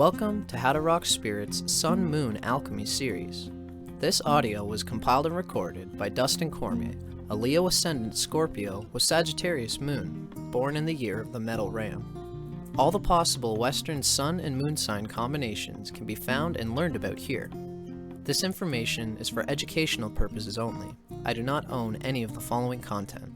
Welcome to How to Rock Spirit's Sun Moon Alchemy series. This audio was compiled and recorded by Dustin Cormier, a Leo ascendant Scorpio with Sagittarius moon, born in the year of the Metal Ram. All the possible Western Sun and Moon sign combinations can be found and learned about here. This information is for educational purposes only. I do not own any of the following content.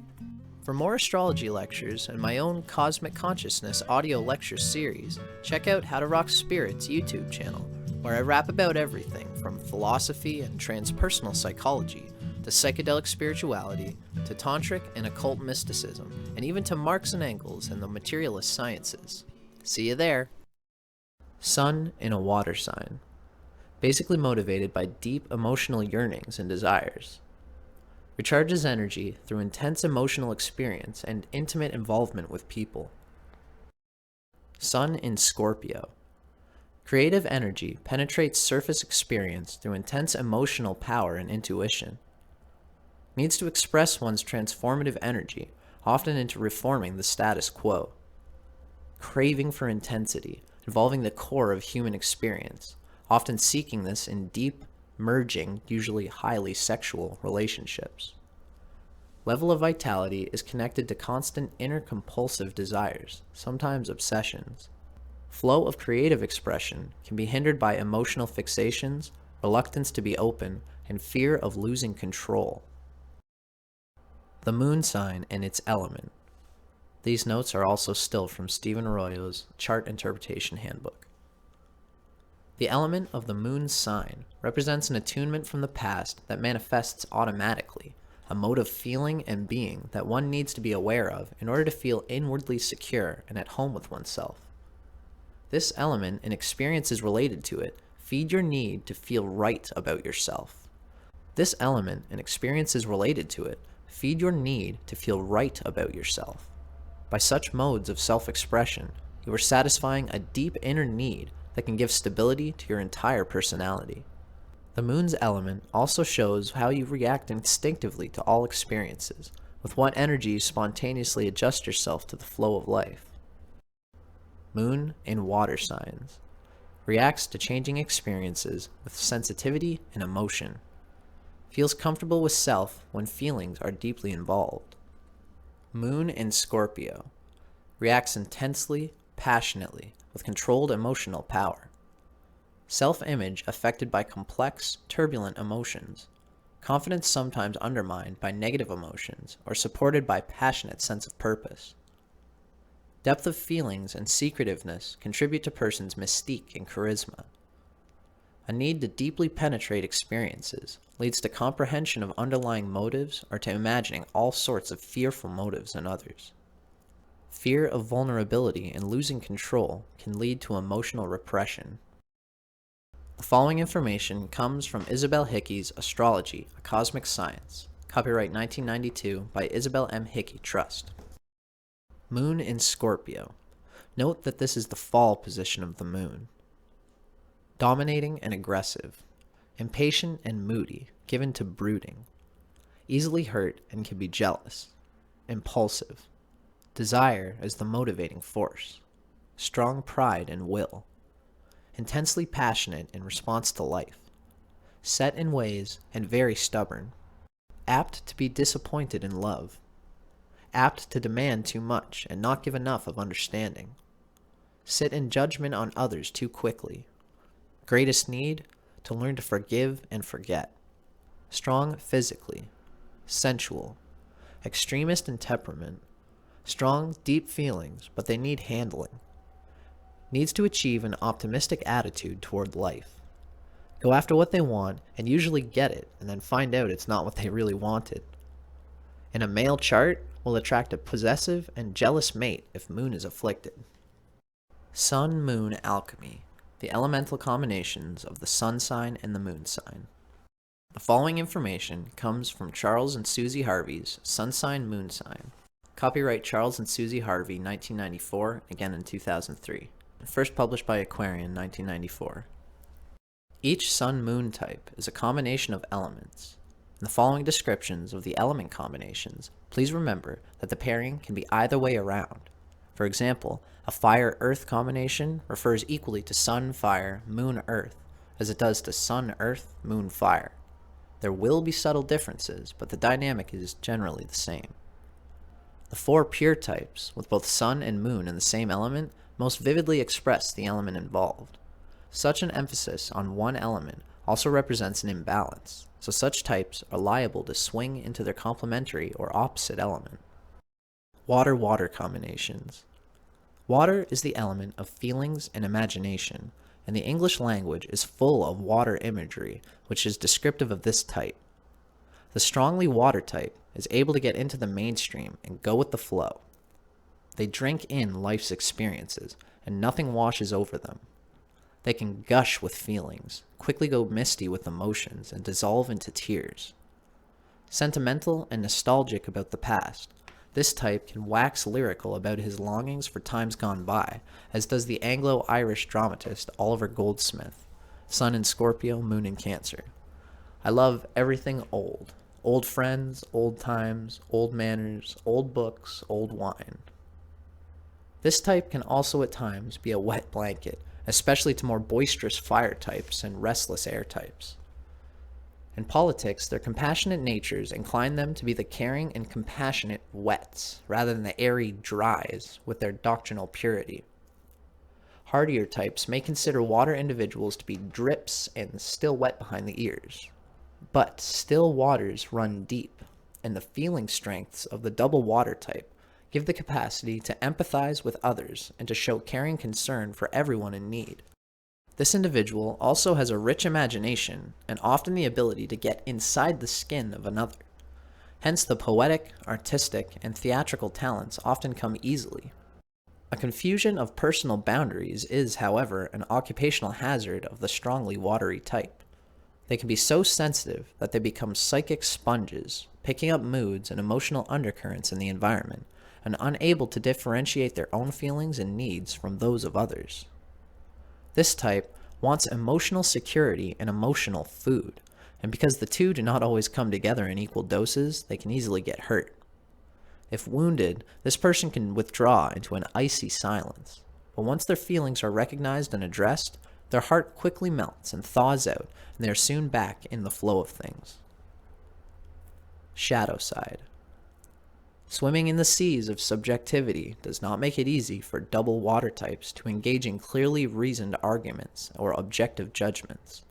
For more astrology lectures and my own Cosmic Consciousness audio lecture series, check out How to Rock Spirit's YouTube channel, where I rap about everything from philosophy and transpersonal psychology, to psychedelic spirituality, to tantric and occult mysticism, and even to Marx and Engels and the materialist sciences. See you there! Sun in a water sign. Basically motivated by deep emotional yearnings and desires. Recharges energy through intense emotional experience and intimate involvement with people. Sun in Scorpio. Creative energy penetrates surface experience through intense emotional power and intuition. Needs to express one's transformative energy, often into reforming the status quo. Craving for intensity, involving the core of human experience, often seeking this in deep, merging, usually highly sexual relationships. Level of vitality is connected to constant inner compulsive desires, sometimes obsessions. Flow of creative expression can be hindered by emotional fixations, reluctance to be open, and fear of losing control. The moon sign and its element. These notes are also still from Stephen Arroyo's Chart Interpretation Handbook. The element of the moon's sign represents an attunement from the past that manifests automatically, a mode of feeling and being that one needs to be aware of in order to feel inwardly secure and at home with oneself. This element and experiences related to it feed your need to feel right about yourself. This element and experiences related to it feed your need to feel right about yourself. By such modes of self-expression, you are satisfying a deep inner need that can give stability to your entire personality. The moon's element also shows how you react instinctively to all experiences, with what energy you spontaneously adjust yourself to the flow of life. Moon in water signs. Reacts to changing experiences with sensitivity and emotion. Feels comfortable with self when feelings are deeply involved. Moon in Scorpio. Reacts intensely, passionately, with controlled emotional power. Self-image affected by complex, turbulent emotions. Confidence sometimes undermined by negative emotions or supported by passionate sense of purpose. Depth of feelings and secretiveness contribute to person's mystique and charisma. A need to deeply penetrate experiences leads to comprehension of underlying motives or to imagining all sorts of fearful motives in others. Fear of vulnerability and losing control can lead to emotional repression. The following information comes from Isabel Hickey's Astrology, a Cosmic Science, copyright 1992 by Isabel M. Hickey Trust. Moon in Scorpio. Note that this is the fall position of the moon. Dominating and aggressive, impatient and moody, given to brooding, easily hurt and can be jealous, impulsive. Desire is the motivating force, strong pride and will, intensely passionate in response to life, set in ways and very stubborn, apt to be disappointed in love, apt to demand too much and not give enough of understanding, sit in judgment on others too quickly, greatest need to learn to forgive and forget, strong physically, sensual, extremist in temperament, strong, deep feelings, but they need handling. Needs to achieve an optimistic attitude toward life. Go after what they want and usually get it, and then find out it's not what they really wanted. In a male chart, will attract a possessive and jealous mate if moon is afflicted. Sun-Moon Alchemy. The elemental combinations of the sun sign and the moon sign. The following information comes from Charles and Susie Harvey's Sun Sign Moon Sign. Copyright Charles and Susie Harvey, 1994, again in 2003. First published by Aquarian, 1994. Each sun-moon type is a combination of elements. In the following descriptions of the element combinations, please remember that the pairing can be either way around. For example, a fire-earth combination refers equally to sun-fire, moon-earth, as it does to sun-earth, moon-fire. There will be subtle differences, but the dynamic is generally the same. The four pure types, with both sun and moon in the same element, most vividly express the element involved. Such an emphasis on one element also represents an imbalance, so such types are liable to swing into their complementary or opposite element. Water-water combinations. Water is the element of feelings and imagination, and the English language is full of water imagery, which is descriptive of this type. The strongly water type is able to get into the mainstream and go with the flow. They drink in life's experiences, and nothing washes over them. They can gush with feelings, quickly go misty with emotions, and dissolve into tears. Sentimental and nostalgic about the past, this type can wax lyrical about his longings for times gone by, as does the Anglo-Irish dramatist Oliver Goldsmith, Sun in Scorpio, Moon in Cancer. I love everything old. Old friends, old times, old manners, old books, old wine. This type can also at times be a wet blanket, especially to more boisterous fire types and restless air types. In politics, their compassionate natures incline them to be the caring and compassionate wets, rather than the airy dries with their doctrinal purity. Hardier types may consider water individuals to be drips and still wet behind the ears. But still waters run deep, and the feeling strengths of the double water type give the capacity to empathize with others and to show caring concern for everyone in need. This individual also has a rich imagination and often the ability to get inside the skin of another. Hence, the poetic, artistic, and theatrical talents often come easily. A confusion of personal boundaries is, however, an occupational hazard of the strongly watery type. They can be so sensitive that they become psychic sponges, picking up moods and emotional undercurrents in the environment, and unable to differentiate their own feelings and needs from those of others. This type wants emotional security and emotional food, and because the two do not always come together in equal doses, they can easily get hurt. If wounded, this person can withdraw into an icy silence, but once their feelings are recognized and addressed, their heart quickly melts and thaws out, and they are soon back in the flow of things. Shadow side. Swimming in the seas of subjectivity does not make it easy for double water types to engage in clearly reasoned arguments or objective judgments.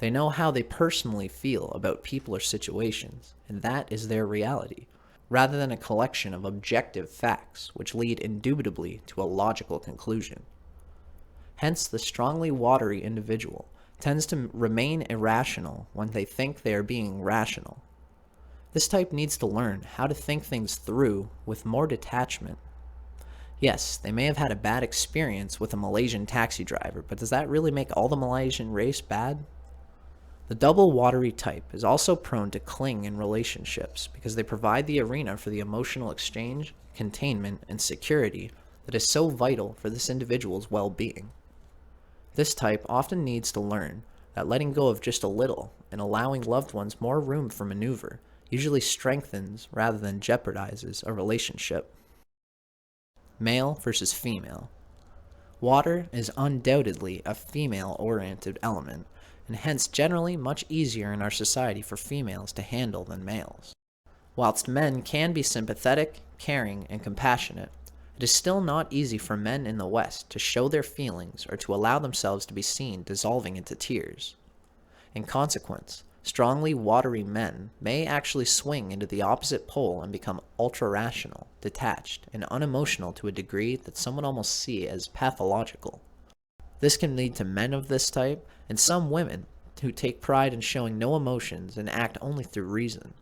They know how they personally feel about people or situations, and that is their reality, rather than a collection of objective facts which lead indubitably to a logical conclusion. Hence, the strongly watery individual tends to remain irrational when they think they are being rational. This type needs to learn how to think things through with more detachment. Yes, they may have had a bad experience with a Malaysian taxi driver, but does that really make all the Malaysian race bad? The double watery type is also prone to cling in relationships because they provide the arena for the emotional exchange, containment, and security that is so vital for this individual's well-being. This type often needs to learn that letting go of just a little and allowing loved ones more room for maneuver usually strengthens rather than jeopardizes a relationship. Male versus female. Water is undoubtedly a female-oriented element, and hence generally much easier in our society for females to handle than males. Whilst men can be sympathetic, caring, and compassionate, it is still not easy for men in the West to show their feelings or to allow themselves to be seen dissolving into tears. In consequence, strongly watery men may actually swing into the opposite pole and become ultra-rational, detached, and unemotional to a degree that some would almost see as pathological. This can lead to men of this type and some women who take pride in showing no emotions and act only through reason.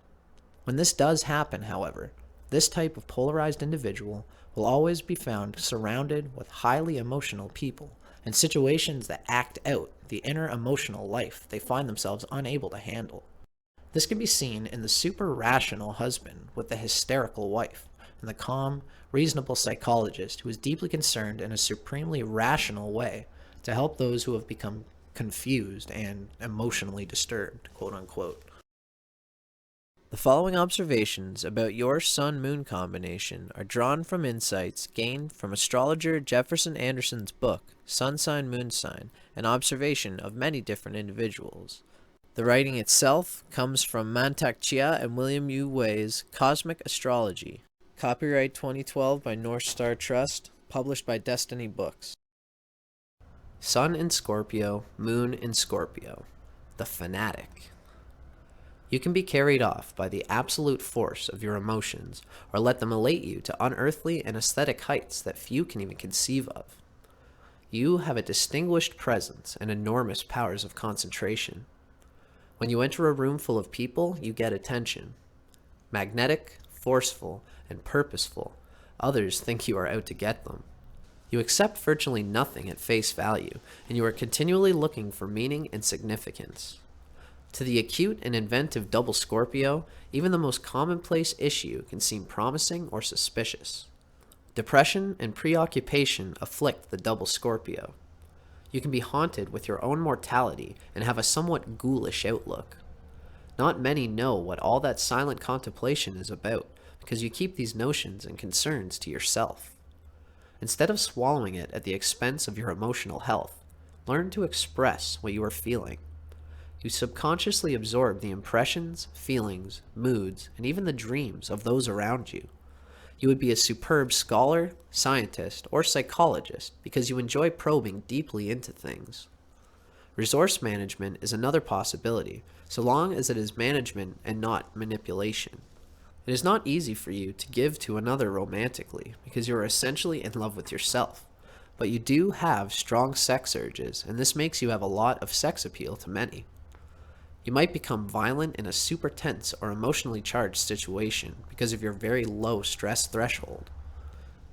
When this does happen, however, this type of polarized individual will always be found surrounded with highly emotional people and situations that act out the inner emotional life they find themselves unable to handle. This can be seen in the super rational husband with the hysterical wife, and the calm, reasonable psychologist who is deeply concerned in a supremely rational way to help those who have become confused and emotionally disturbed, quote unquote. The following observations about your Sun-Moon combination are drawn from insights gained from astrologer Jefferson Anderson's book, Sun Sign, Moon Sign, an observation of many different individuals. The writing itself comes from Mantak Chia and William Yu Wei's Cosmic Astrology. Copyright 2012 by North Star Trust, published by Destiny Books. Sun in Scorpio, Moon in Scorpio. The fanatic. You can be carried off by the absolute force of your emotions, or let them elate you to unearthly and aesthetic heights that few can even conceive of. You have a distinguished presence and enormous powers of concentration. When you enter a room full of people, you get attention. Magnetic, forceful, and purposeful, others think you are out to get them. You accept virtually nothing at face value, and you are continually looking for meaning and significance. To the acute and inventive double Scorpio, even the most commonplace issue can seem promising or suspicious. Depression and preoccupation afflict the double Scorpio. You can be haunted with your own mortality and have a somewhat ghoulish outlook. Not many know what all that silent contemplation is about, because you keep these notions and concerns to yourself. Instead of swallowing it at the expense of your emotional health, learn to express what you are feeling. You subconsciously absorb the impressions, feelings, moods, and even the dreams of those around you. You would be a superb scholar, scientist, or psychologist because you enjoy probing deeply into things. Resource management is another possibility, so long as it is management and not manipulation. It is not easy for you to give to another romantically because you are essentially in love with yourself, but you do have strong sex urges, and this makes you have a lot of sex appeal to many. You might become violent in a super tense or emotionally charged situation because of your very low stress threshold.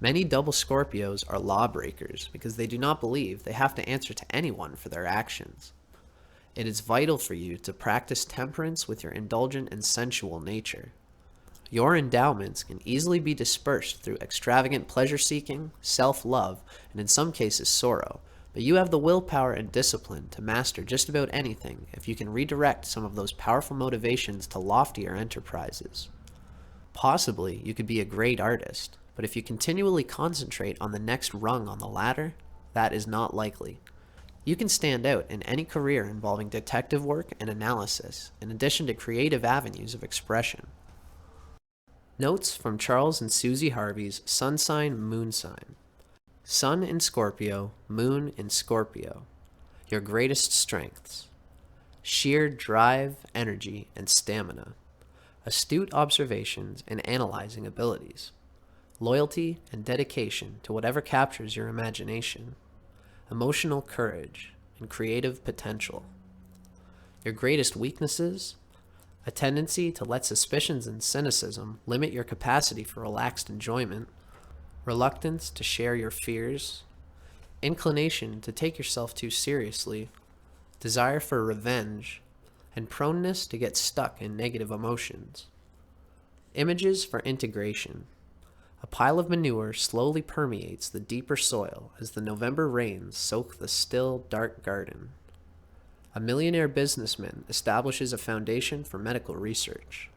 Many double Scorpios are lawbreakers because they do not believe they have to answer to anyone for their actions. It is vital for you to practice temperance with your indulgent and sensual nature. Your endowments can easily be dispersed through extravagant pleasure-seeking, self-love, and in some cases sorrow, but you have the willpower and discipline to master just about anything if you can redirect some of those powerful motivations to loftier enterprises. Possibly, you could be a great artist, but if you continually concentrate on the next rung on the ladder, that is not likely. You can stand out in any career involving detective work and analysis, in addition to creative avenues of expression. Notes from Charles and Susie Harvey's Sun Sign, Moon Sign. Sun in Scorpio, Moon in Scorpio. Your greatest strengths. Sheer drive, energy, and stamina. Astute observations and analyzing abilities. Loyalty and dedication to whatever captures your imagination. Emotional courage and creative potential. Your greatest weaknesses. A tendency to let suspicions and cynicism limit your capacity for relaxed enjoyment. Reluctance to share your fears, inclination to take yourself too seriously, desire for revenge, and proneness to get stuck in negative emotions. Images for integration. A pile of manure slowly permeates the deeper soil as the November rains soak the still, dark garden. A millionaire businessman establishes a foundation for medical research.